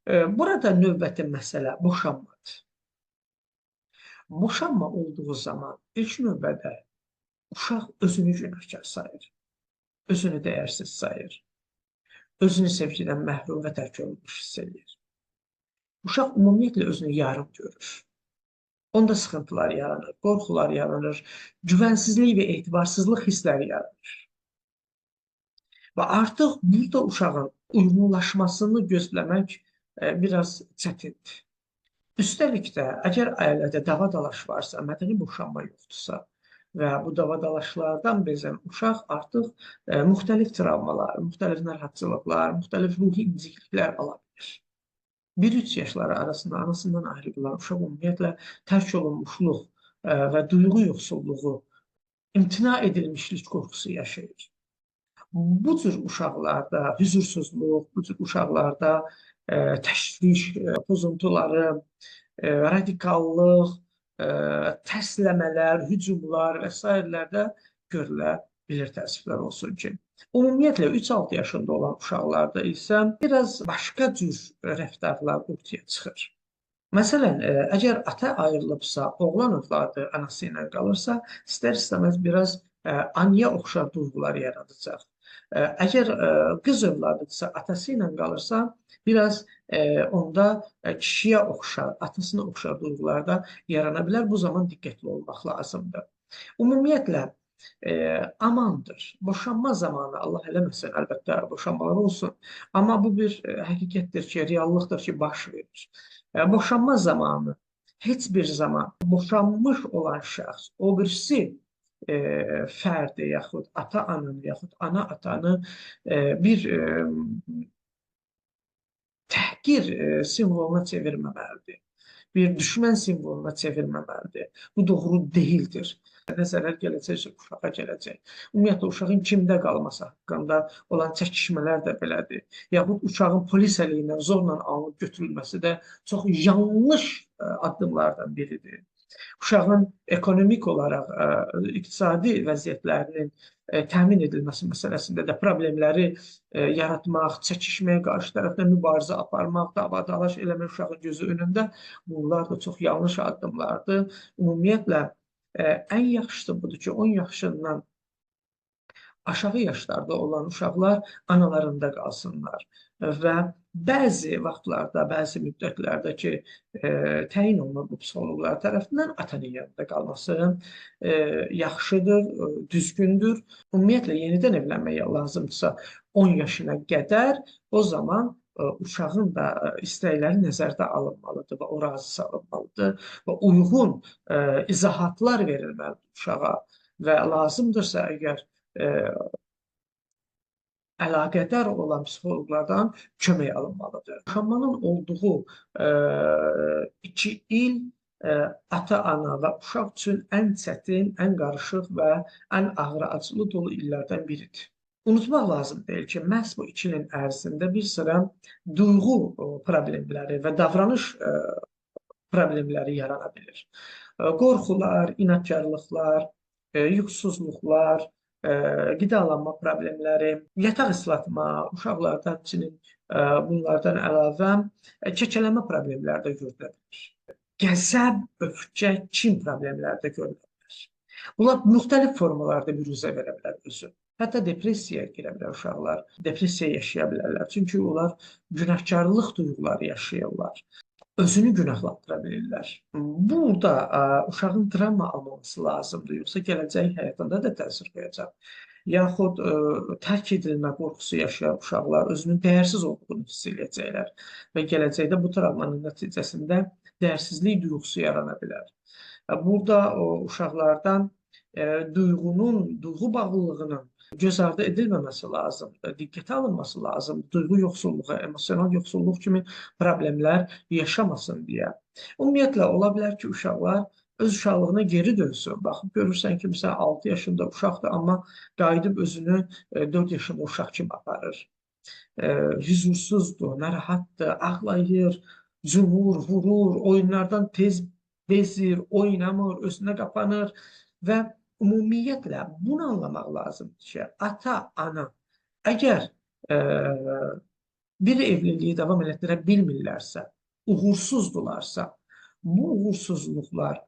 Burada növbəti məsələ boşanmadır. Boşanma olduğu zaman ilk növbədə uşaq özünü günahkar sayır, özünü dəyərsiz sayır, özünü sevgidən məhrum və tərk olunmuş hiss edir. Uşaq ümumiyyətlə özünü yarım görür. Onda sıxıntılar yaranır, qorxular yaranır, güvənsizlik və etibarsızlıq hissləri yaranır. Və artıq burada uşağın uyğunlaşmasını gözləmək biraz çətindir. Üstəlik də, əgər ailədə dava-dalaş varsa, mədəni boşanma yoxdursa və bu dava-dalaşlardan bezən uşaq artıq müxtəlif travmalar, müxtəlif narahatçılıqlar, müxtəlif ruhi incikliklər ala bilir. 1-3 yaşları arasında anasından ayrılan uşaq ümumiyyətlə tərk olunmuşluq və duyğu yoxsulluğu, imtina edilmişlik qorxusu yaşayır. Bu cür uşaqlarda hüzursuzluq, bu cür uşaqlarda təşviş, pozuntuları, radikallıq, tərsləmələr, hücumlar və s. də görülə bilir, təəssüflər olsun ki. Ümumiyyətlə 3-6 yaşında olan uşaqlarda isə biraz başqa cür rəftarlar ortaya çıxır. Məsələn, əgər ata ayrılıbsa, oğlan övladı anası ilə qalırsa, istər-istəməz biraz anaya oxşar duyğular yaradacaq. Əgər qız övladıdırsa, atası ilə qalırsa, biraz onda kişiyə oxşar, atasına oxşar duyğular da yarana bilər. Bu zaman diqqətli olmaq lazımdır. Ümumiyyətlə, amandır. Boşanma zamanı, Allah eləməsin, əlbəttə boşanmalar olsun. Amma bu bir həqiqətdir ki, reallıqdır ki, baş verir. Boşanma zamanı heç bir zaman boşanmış olan şəxs, o birisi fərdi yaxud ata-ananı yaxud ana-atanı bir təhqir simvoluna çevirməməlidir. Bir düşmən simvoluna çevirməməlidir. Bu doğru deyildir. Nə zərər gələcəksə uşağa gələcək. Ümumiyyətlə, uşağın kimdə qalması haqqında olan çəkişmələr də belədir. Yaxud uşağın polis əliyindən zorla alınıb götürülməsi də çox yanlış addımlardan biridir. Uşağın ekonomik olaraq iqtisadi vəziyyətlərinin təmin edilməsi məsələsində də problemləri yaratmaq, çəkişməyə qarşı tərəfdən mübarizə aparmaq, dava-dalaş eləmək uşağın gözü önündə, bunlar da çox yanlış addımlardır. Ümumiyyətlə, ən yaxşısı budur ki, 10 yaşından aşağı yaşlarda olan uşaqlar analarında qalsınlar və bəzi vaxtlarda, bəzi müddətlərdə ki, təyin olunur bu psixoloqlar tərəfindən atanın yanında qalması yaxşıdır, düzgündür. Ümumiyyətlə, yenidən evlənməyə lazımdırsa 10 yaşına qədər, o zaman uşağın da istəkləri nəzərdə alınmalıdır və o razı salınmalıdır və uyğun izahatlar verilməlidir uşağa və lazımdırsa əgər əlaqədar olan psixoloqlardan kömək alınmalıdır. Boşanmanın olduğu 2 il ata-ana və uşaq üçün ən çətin, ən qarışıq və ən ağrı-acılı dolu illərdən biridir. Unutmaq lazım deyil ki, məhz bu 2 ilin ərzində bir sıra duyğu problemləri və davranış problemləri yarana bilir. Qorxular, inadkarlıqlar, yuxusuzluqlar, qidalanma problemləri, yataq ıslatma, uşaqlarda həmçinin bunlardan əlavə kəkələnmə problemləri də görülə bilir. Qəzəb, öfkə, kin problemləri də görülə bilir. Bunlar müxtəlif formalarda büruzə verə bilər özü. Hətta depressiyaya girə bilər uşaqlar, depressiya yaşaya bilərlər. Çünki onlar günahkarlıq duyğuları yaşayırlar. Özünü günahlandıra bilirlər. Burada uşağın travma almaması lazımdır, yoxsa gələcək həyatında da təsir qoyacaq. Yaxud tərk edilmə qorxusu yaşayan uşaqlar özünün dəyərsiz olduğunu hiss edəcəklər və gələcəkdə bu travmanın nəticəsində dəyərsizlik duyğusu yarana bilər. Burada uşaqlardan duyğu bağlılığının göz ardı edilməməsi lazımdır, diqqətə alınması lazımdır, duyğu yoxsulluğu, emosional yoxsulluq kimi problemlər yaşamasın deyə. Ümumiyyətlə, ola bilər ki, uşaqlar öz uşaqlığına geri dönsün. Baxıb görürsən ki, məsələn, 6 yaşında uşaqdır, amma qayıdıb özünü 4 yaşında uşaq kimi aparır. Hüzursuzdur, narahatdır, ağlayır, cumur, vurur, oyunlardan tez bezir, oynamır, özünə qapanır və ümumiyyətlə bunu anlamaq lazımdır ki, ata, ana əgər bir evliliyi davam etdirə bilmirlərsə, uğursuzdularsa, bu uğursuzluqlar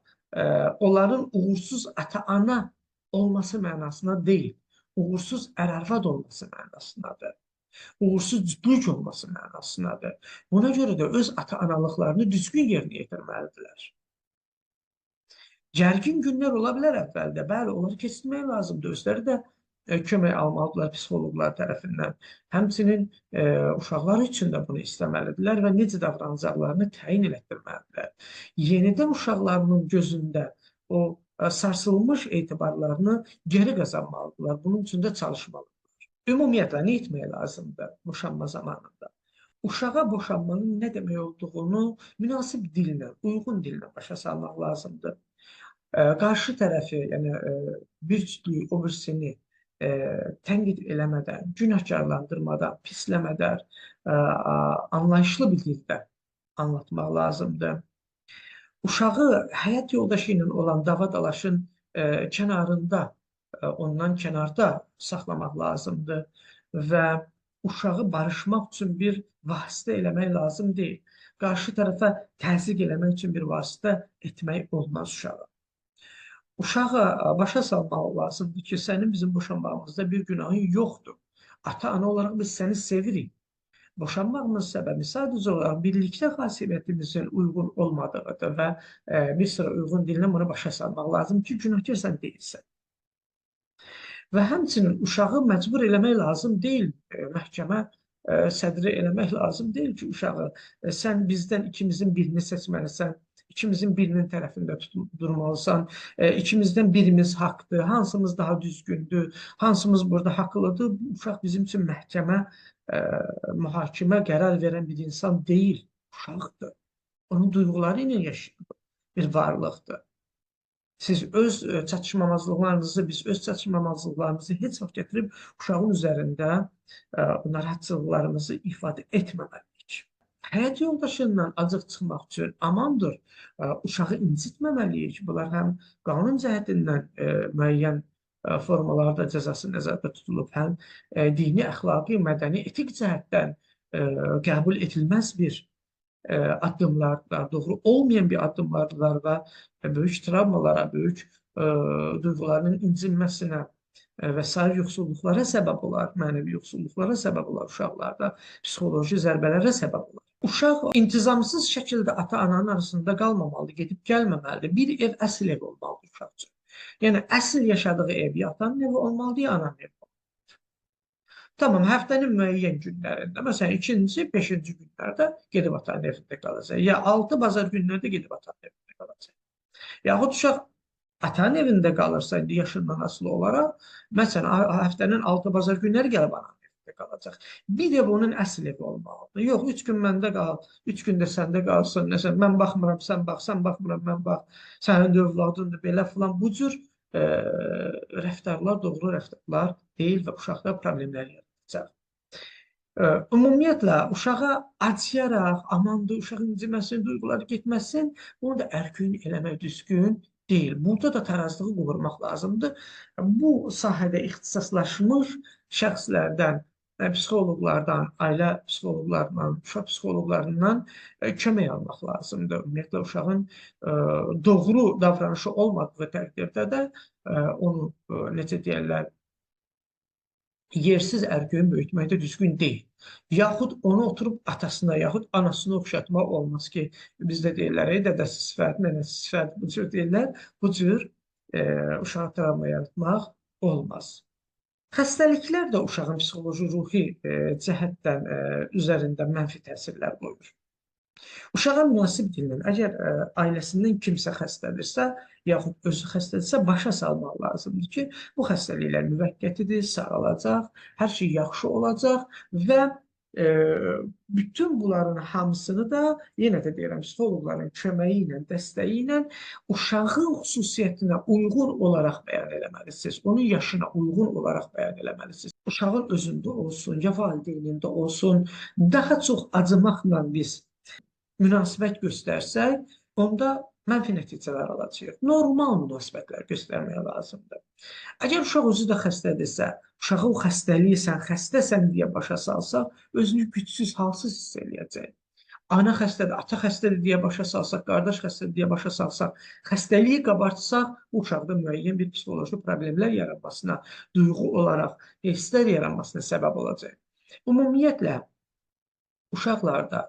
onların uğursuz ata-ana olması mənasına deyil, uğursuz ər-arvad olması mənasındadır. Uğursuz cütlük olması mənasındadır. Buna görə də öz ata-analıqlarını düzgün yerinə yetirməlidirlər. Gərgin günlər ola bilər əvvəldə. Bəli, onları keçirmək lazımdır. Özləri də kömək almalıdırlar psixoloqlar tərəfindən. Həmçinin uşaqlar üçün də bunu istəməlidirlər və necə davranacaqlarını təyin etdirməlidirlər. Yenidən uşaqlarının gözündə o sarsılmış etibarlarını geri qazanmalıdırlar. Bunun üçün də çalışmalıdırlar. Ümumiyyətlə, nə etmək lazımdır boşanma zamanında? Uşağa boşanmanın nə demək olduğunu münasib dillə, uyğun dillə başa salmaq lazımdır. Qarşı tərəfi, yəni bir cütlüyü, o birisini tənqid eləmədən, günahkarlandırmadan, pisləmədən, anlayışlı bir dildə anlatmaq lazımdır. Uşağı həyat yoldaşı ilə olan dava-dalaşın kənarında, ondan kənarda saxlamaq lazımdır və uşağı barışmaq üçün bir vasitə eləmək lazım deyil. Qarşı tərəfə təzyiq eləmək üçün bir vasitə etmək olmaz uşağı. Uşağa başa salmaq lazımdır ki, sənin bizim boşanmağımızda bir günahın yoxdur. Ata-ana olaraq biz səni sevirik. Boşanmağımız səbəbi sadəcə olaraq birlikdə xasiyyətimizin uyğun olmadığıdır və bir sıra uyğun dillə bunu başa salmaq lazım ki, günahkar sən deyilsən. Və həmçinin uşağı məcbur eləmək lazım deyil, məhkəmə sədri eləmək lazım deyil ki, uşağı sən bizdən ikimizin birini seçməlisən, ikimizin birinin tərəfində durmalısan, ikimizdən birimiz haqdır, hansımız daha düzgündür, hansımız burada haqlıdır. Bu uşaq bizim üçün məhkəmə, mühakimə qərar verən bir insan deyil, uşaqdır. Onun duyğuları ilə yaşayan bir varlıqdır. Siz öz çatışmamazlıqlarınızı, biz öz çatışmamazlıqlarımızı heç vaxt gətirib uşağın üzərində narahatçılıqlarımızı ifadə etməməliyik. Həyat yoldaşıyla acıq çıxmaq üçün amandır, uşağı incitməməliyik. Bunlar həm qanun cəhətindən müəyyən formalarda cəzası nəzərdə tutulub, həm dini, əxlaqi, mədəni, etik cəhətdən qəbul edilməz bir addımlardır, doğru olmayan bir addımlardır və böyük travmalara, böyük duyğularının incinməsinə və sair yoxsulluqlara səbəb olar, mənəvi yoxsulluqlara səbəb olar uşaqlarda, psixoloji zərbələrə səbəb olar. Uşaq intizamsız şəkildə ata-ananın arasında qalmamalıdır, gedib gəlməməlidir. Bir ev əsl ev olmalıdır uşaq üçün. Yəni, əsl yaşadığı ev ya atanın evi olmalıdır, ya ananın evi. Tamam, həftənin müəyyən günlərində, məsələn, 2-ci, 5-ci günlərdə gedib atanın evində qalacaq. Ya 6 bazar günlərdə gedib atanın evində qalacaq. Yaxud uşaq atanın evində qalırsa, yaşından asılı olaraq, məsələn, həftənin 6 bazar günləri gəlib ananın evində qalacaq. Bir ev onun əsl evi olmalıdır. Yox, 3 gün məndə qal, 3 gün də səndə qalsın. Məsələn, mən baxmıram, sən bax, sən baxmıram, mən bax, sənin də övladındır, belə filan. Bu cür rəftarlar doğru rəftarlar deyil və uşaqda problemlər yaradacaq. Ümumiyyətlə, uşağa acıyaraq, amandır, uşaq inciməsin, duyğuları getməsin, bunu da ərkün eləmək düzgün deyil. Burada da tarazlığı qovurmaq lazımdır. Bu sahədə ixtisaslaşmış şəxslərdən, psixoloqlardan, ailə psixoloqlarından, uşaq psixoloqlarından kömək almaq lazımdır. Ümumiyyətlə, uşağın doğru davranışı olmadığı təqdirdə də onu, necə deyərlər, yersiz ərköyün böyütməkdə düzgün deyil. Yaxud onu oturub atasına, yaxud anasına oxşatmaq olmaz ki, bizdə deyirlər, dədəsi sifət, nənəsi sifət, bu cür deyirlər, bu cür uşağa travma yaratmaq olmaz. Xəstəliklər də uşağın psixoloji, ruhi cəhətdən üzərində mənfi təsirlər qoyur. Uşağa münasib dillə, əgər ailəsindən kimsə xəstədirsə, yaxud özü xəstədirsə, başa salmaq lazımdır ki, bu xəstəliklər müvəqqətidir, sağalacaq, hər şey yaxşı olacaq və bütün bunların hamısını da, yenə də deyirəm, psixoloqların köməyi ilə, dəstəyi ilə uşağın xüsusiyyətinə uyğun olaraq bəyan eləməlisiniz, onun yaşına uyğun olaraq bəyan eləməlisiniz. Uşağın özündə olsun, ya valideynində olsun, daha çox acımaqla biz münasibət göstərsək, onda mənfi nəticələr alacağıq. Normal münasibətlər göstərmək lazımdır. Əgər uşaq özü də xəstədirsə, uşağı o xəstəliyi sən xəstəsən deyə başa salsaq, özünü gücsüz, halsız hiss eləyəcək. Ana xəstədir, ata xəstədir deyə başa salsaq, qardaş xəstədir deyə başa salsaq, xəstəliyi qabartsaq, bu uşaqda müəyyən bir psixoloji problemlər yaranmasına, duyğu olaraq hisslər yaranmasına səbəb olacaq. Ümumiyyətlə, uşaqlarda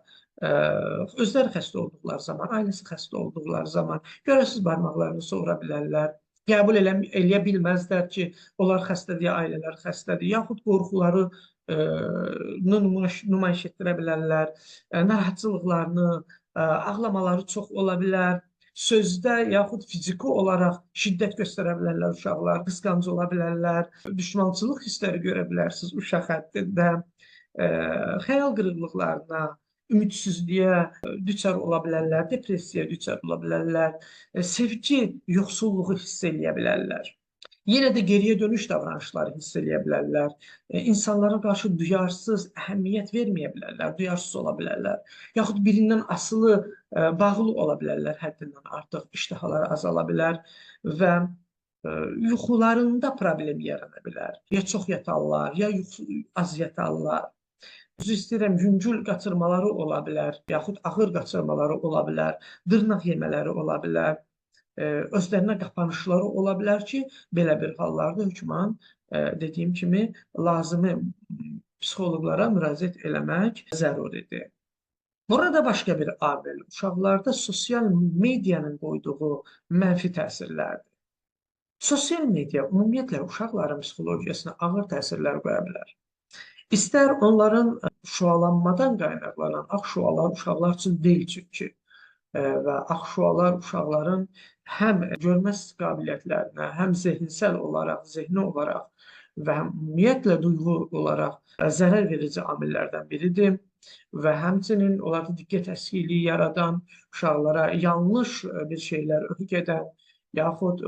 özləri xəstə olduqları zaman, ailəsi xəstə olduqları zaman görəsiz barmaqlarını sovura bilərlər, qəbul eləyə bilməzlər ki, onlar xəstədir, ailələr xəstədir, yaxud qorxuları nümayiş etdirə bilərlər, narahatçılıqlarını, ağlamaları çox ola bilər, sözdə yaxud fiziki olaraq şiddət göstərə bilərlər uşaqlar, qısqancı ola bilərlər, düşmançılıq hissləri görə bilərsiniz uşaq həddində, xəyal qırıqlıqlarına, ümidsizliyə düçar ola bilərlər, depressiyaya düçar ola bilərlər, sevgi yoxsulluğu hiss eləyə bilərlər. Yenə də geriyə dönüş davranışları hiss eləyə bilərlər. İnsanlara qarşı duyarsız, əhəmiyyət verməyə bilərlər, duyarsız ola bilərlər. Yaxud birindən asılı, bağlı ola bilərlər, həddindən artıq iştahaları azala bilər və yuxularında problem yarana bilər. Ya çox yatarlar, ya az yatarlar. Üzr istəyirəm, yüngül qaçırmaları ola bilər, yaxud ağır qaçırmaları ola bilər, dırnaq yemələri ola bilər, özlərinə qapanışları ola bilər ki, belə bir hallarda hökmən dediyim kimi lazımi psixoloqlara müraciət eləmək zəruridir. Burada başqa bir amil uşaqlarda sosial medianın qoyduğu mənfi təsirlərdir. Sosial media ümumiyyətlə uşaqların psixologiyasına ağır təsirlər qoya bilər. İstər onların şüalanmadan qaynaqlanan ağ şüalar uşaqlar üçün deyil çünki və ağ şüalar uşaqların həm görmə qabiliyyətlərinə, həm zehinsel olaraq, zehni olaraq və ümumiyyətlə duyğu olaraq zərər verici amillərdən biridir və həmçinin onlarda diqqət əskiliyi yaradan, uşaqlara yanlış bir şeylər öyrədən edən, yaxud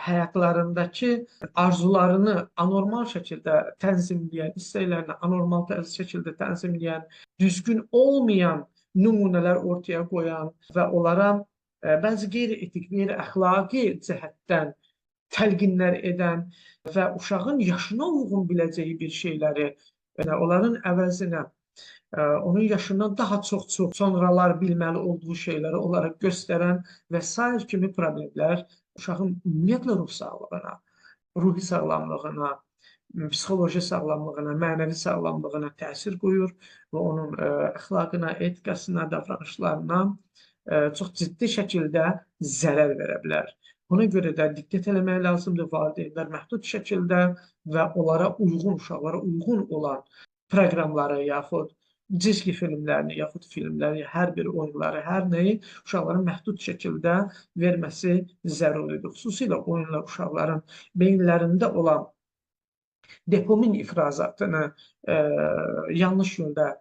həyatlarındakı arzularını anormal şəkildə tənzimləyən, istəklərini anormal şəkildə tənzimləyən, düzgün olmayan nümunələr ortaya qoyan və onlara bəzi qeyri-etik, qeyri-əxlaqi cəhətdən təlqinlər edən və uşağın yaşına uyğun biləcəyi bir şeyləri, onların əvəzinə onun yaşından daha çox sonralar bilməli olduğu şeyləri olaraq göstərən və sair kimi problemlər uşağın ümumiyyətlə ruh sağlığına, ruhi sağlamlığına, psixoloji sağlamlığına, mənəvi sağlamlığına təsir qoyur və onun əxlaqına, etikasına, davranışlarına çox ciddi şəkildə zərər verə bilər. Ona görə də diqqət eləmək lazımdır valideynlər məhdud şəkildə və onlara uyğun, uşaqlara uyğun olan proqramları yaxud cizgi filmlərini, yaxud filmləri, hər bir oyunları, hər nəyi uşaqların məhdud şəkildə verməsi zəruridir. Xüsusilə oyunlar uşaqların beyinlərində olan dopamin ifrazatını yanlış yolda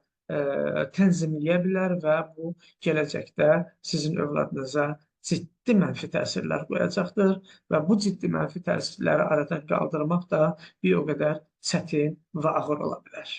tənzimləyə bilər və bu gələcəkdə sizin övladınıza ciddi mənfi təsirlər qoyacaqdır və bu ciddi mənfi təsirləri aradan qaldırmaq da bir o qədər çətin və ağır ola bilər.